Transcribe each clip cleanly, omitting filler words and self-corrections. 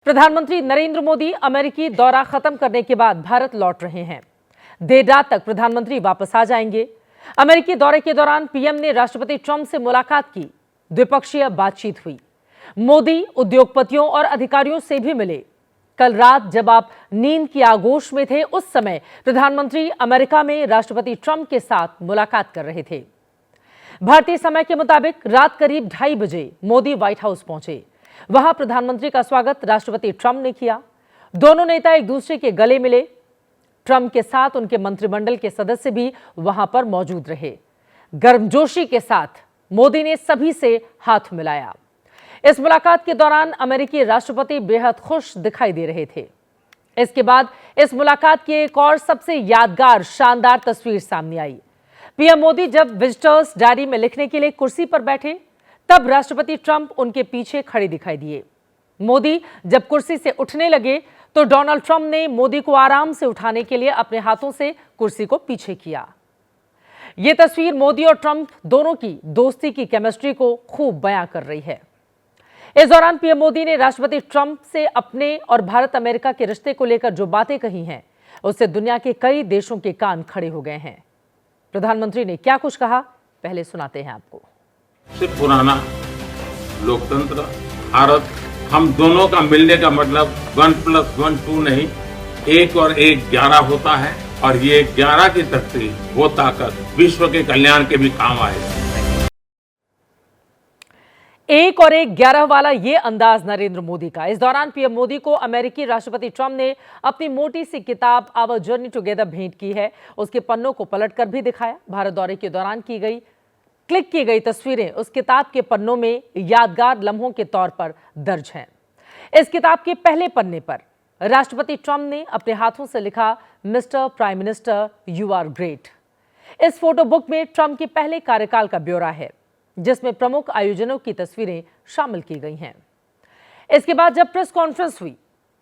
प्रधानमंत्री नरेंद्र मोदी अमेरिकी दौरा खत्म करने के बाद भारत लौट रहे हैं। देर रात तक प्रधानमंत्री वापस आ जाएंगे। अमेरिकी दौरे के दौरान पीएम ने राष्ट्रपति ट्रंप से मुलाकात की। द्विपक्षीय बातचीत हुई। मोदी उद्योगपतियों और अधिकारियों से भी मिले। कल रात जब आप नींद की आगोश में थे, उस समय प्रधानमंत्री अमेरिका में राष्ट्रपति ट्रंप के साथ मुलाकात कर रहे थे। भारतीय समय के मुताबिक रात करीब 2:30 बजे मोदी व्हाइट हाउस पहुंचे। वहां प्रधानमंत्री का स्वागत राष्ट्रपति ट्रंप ने किया। दोनों नेता एक दूसरे के गले मिले। ट्रंप के साथ उनके मंत्रिमंडल के सदस्य भी वहां पर मौजूद रहे। गर्मजोशी के साथ मोदी ने सभी से हाथ मिलाया। इस मुलाकात के दौरान अमेरिकी राष्ट्रपति बेहद खुश दिखाई दे रहे थे। इसके बाद इस मुलाकात की एक और सबसे यादगार शानदार तस्वीर सामने आई। पीएम मोदी जब विजिटर्स डायरी में लिखने के लिए कुर्सी पर बैठे, तब राष्ट्रपति ट्रंप उनके पीछे खड़े दिखाई दिए। मोदी जब कुर्सी से उठने लगे तो डोनाल्ड ट्रंप ने मोदी को आराम से उठाने के लिए अपने हाथों से कुर्सी को पीछे किया। यह तस्वीर मोदी और ट्रंप दोनों की दोस्ती की केमिस्ट्री को खूब बयां कर रही है। इस दौरान पीएम मोदी ने राष्ट्रपति ट्रंप से अपने और भारत अमेरिका के रिश्ते को लेकर जो बातें कही हैं, उससे दुनिया के कई देशों के कान खड़े हो गए हैं। प्रधानमंत्री ने क्या कुछ कहा, पहले सुनाते हैं आपको। सिर्फ पुराना लोकतंत्र भारत, हम दोनों का मिलने का मतलब 1+1 2 नहीं, 1 और 1 11 होता है। और ये 11 की शक्ति, वो ताकत विश्व के कल्याण के भी काम आएगी। 1 और 1 11 वाला ये अंदाज नरेंद्र मोदी का। इस दौरान पीएम मोदी को अमेरिकी राष्ट्रपति ट्रंप ने अपनी मोटी सी किताब आवर जर्नी टुगेदर भेंट की है। उसके पन्नों को पलटकर भी दिखाया। भारत दौरे के दौरान क्लिक की गई तस्वीरें उस किताब के पन्नों में यादगार लम्हों के तौर पर दर्ज हैं। इस किताब के पहले पन्ने पर राष्ट्रपति ट्रंप ने अपने हाथों से लिखा, mister prime minister, you are great. इस फोटो बुक में ट्रंप के पहले कार्यकाल का ब्यौरा है, जिसमें प्रमुख आयोजनों की तस्वीरें शामिल की गई हैं। इसके बाद जब प्रेस कॉन्फ्रेंस हुई,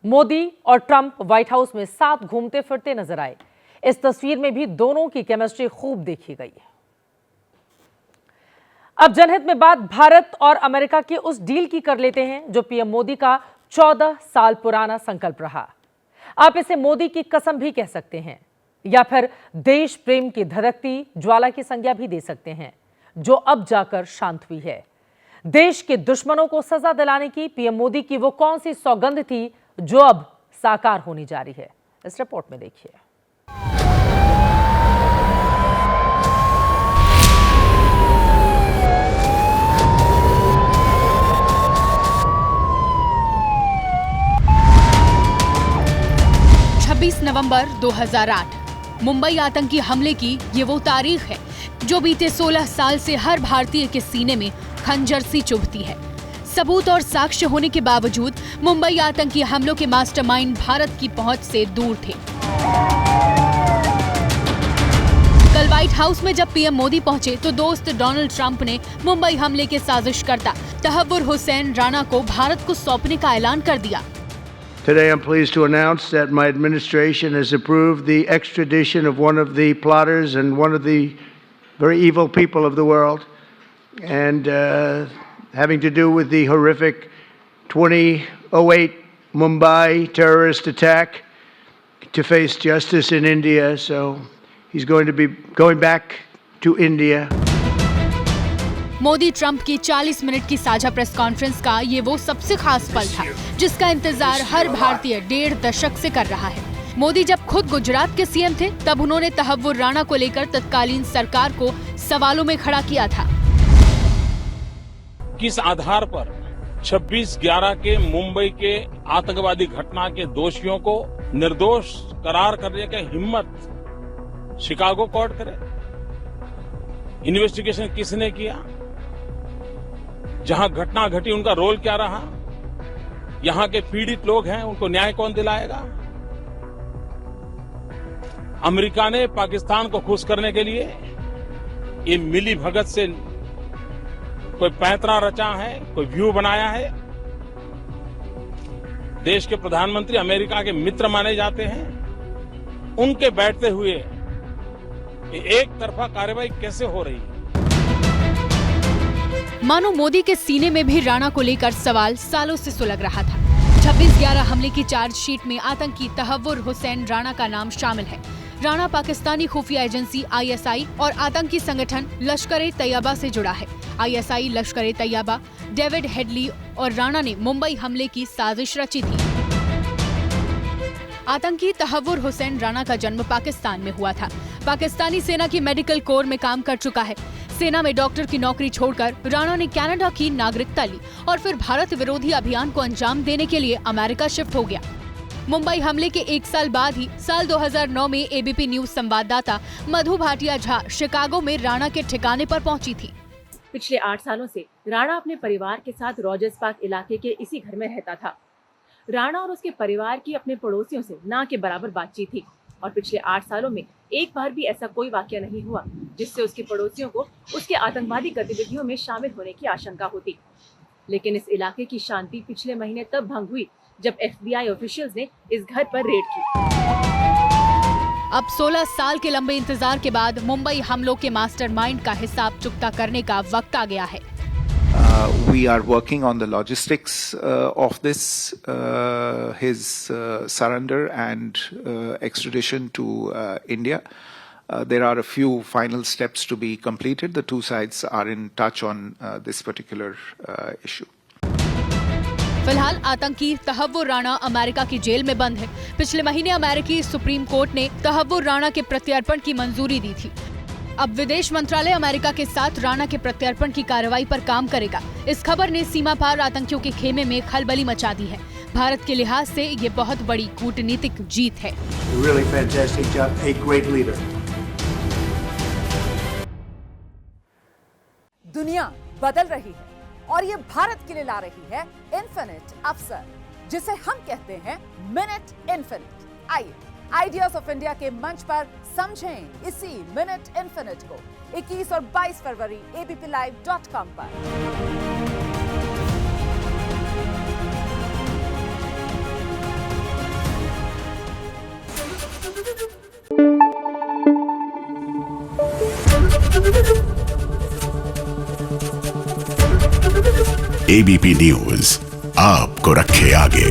मोदी और ट्रंप व्हाइट हाउस में साथ घूमते फिरते नजर आए। इस तस्वीर में भी दोनों की केमिस्ट्री खूब देखी गई। अब जनहित में बात भारत और अमेरिका के उस डील की कर लेते हैं जो पीएम मोदी का 14 साल पुराना संकल्प रहा। आप इसे मोदी की कसम भी कह सकते हैं, या फिर देश प्रेम की धधकती ज्वाला की संज्ञा भी दे सकते हैं, जो अब जाकर शांत हुई है। देश के दुश्मनों को सजा दिलाने की पीएम मोदी की वो कौन सी सौगंध थी जो अब साकार होने जा रही है, इस रिपोर्ट में देखिए। नवंबर 2008 मुंबई आतंकी हमले की ये वो तारीख है जो बीते 16 साल से हर भारतीय के सीने में खंजर सी चुभती है। सबूत और साक्ष्य होने के बावजूद मुंबई आतंकी हमलों के मास्टरमाइंड भारत की पहुंच से दूर थे। कल व्हाइट हाउस में जब पीएम मोदी पहुंचे तो दोस्त डोनाल्ड ट्रंप ने मुंबई हमले के साजिशकर्ता तहव्वुर हुसैन राणा को भारत को सौंपने का ऐलान कर दिया। Today I'm pleased to announce that my administration has approved the extradition of one of the plotters and one of the very evil people of the world, and having to do with the horrific 2008 Mumbai terrorist attack, to face justice in India. So he's going to be going back to India. Modi Trump की 40 minute की साझा press conference का ये वो सबसे खास पल था जिसका इंतजार हर भारतीय 1.5 दशक से कर रहा है। मोदी जब खुद गुजरात के सीएम थे, तब उन्होंने तहव्वुर राणा को लेकर तत्कालीन सरकार को सवालों में खड़ा किया था। किस आधार पर 26/11 के मुंबई के आतंकवादी घटना के दोषियों को निर्दोष करार करने की हिम्मत शिकागो कोर्ट करे? इन्वेस्टिगेशन किसने किया? जहां घटना घटी उनका रोल क्या रहा? यहां के पीड़ित लोग हैं, उनको न्याय कौन दिलाएगा? अमेरिका ने पाकिस्तान को खुश करने के लिए ये मिली भगत से कोई पैंतरा रचा है, कोई व्यू बनाया है? देश के प्रधानमंत्री अमेरिका के मित्र माने जाते हैं, उनके बैठते हुए एक तरफा कार्रवाई कैसे हो रही है? मानो मोदी के सीने में भी राणा को लेकर सवाल सालों से सुलग रहा था। 26/11 हमले की चार्जशीट में आतंकी तहव्वुर हुसैन राणा का नाम शामिल है। राणा पाकिस्तानी खुफिया एजेंसी ISI और आतंकी संगठन लश्कर-ए-तैयबा से जुड़ा है। ISI, लश्कर-ए-तैयबा, डेविड हेडली और राणा ने मुंबई हमले की साजिश रची थी। आतंकी तहव्वुर हुसैन राणा का जन्म पाकिस्तान में हुआ था। पाकिस्तानी सेना की मेडिकल कोर में काम कर चुका है। सेना में डॉक्टर की नौकरी छोड़कर राणा ने कनाडा की नागरिकता ली और फिर भारत विरोधी अभियान को अंजाम देने के लिए अमेरिका शिफ्ट हो गया। मुंबई हमले के 1 साल बाद ही साल 2009 में ABP न्यूज संवाददाता मधु भाटिया झा शिकागो में राणा के ठिकाने पर पहुंची थी। पिछले 8 सालों से राणा अपने परिवार के साथ रॉजर्स पार्क इलाके के इसी घर में रहता था। राणा और उसके परिवार की अपने पड़ोसियों से ना के बराबर बातचीत थी और पिछले 8 सालों में एक बार भी ऐसा कोई वाकया नहीं हुआ जिससे उसके पड़ोसियों को उसके आतंकवादी गतिविधियों में शामिल होने की आशंका होती। लेकिन इस इलाके की शांति पिछले महीने तब भंग हुई जब FBI ऑफिशियल्स ने इस घर पर रेड की। अब 16 साल के लंबे इंतजार के बाद मुंबई हमलों के मास्टरमाइंड का हिसाब चुकता करने का वक्त आ गया है। We are working on the logistics of this, his surrender and extradition to India. There are a few final steps to be completed. The two sides are in touch on this particular issue. फिलहाल आतंकी Tahawwur Rana America की jail में बंद है। पिछले महीने अमेरिकी supreme court ने तहव्वुर राणा के प्रत्यर्पण की मंजूरी दी थी। अब विदेश मंत्रालय अमेरिका के साथ राणा के प्रत्यर्पण की कार्रवाई पर काम करेगा। इस खबर ने सीमा पार आतंकियों के खेमे में खलबली मचा दी है। भारत के लिहाज से ये बहुत बड़ी कूटनीतिक जीत है। Really fantastic job, a great leader. दुनिया बदल रही है और ये भारत के लिए ला रही है इन्फिनिट अवसर, जिसे हम कहते हैं मिनट इन्फिनिट। आइए आइडियाज ऑफ इंडिया के मंच पर समझें इसी मिनट इन्फिनिट को 21 और 22 फरवरी abplive.com पर। ABP न्यूज आपको रखे आगे।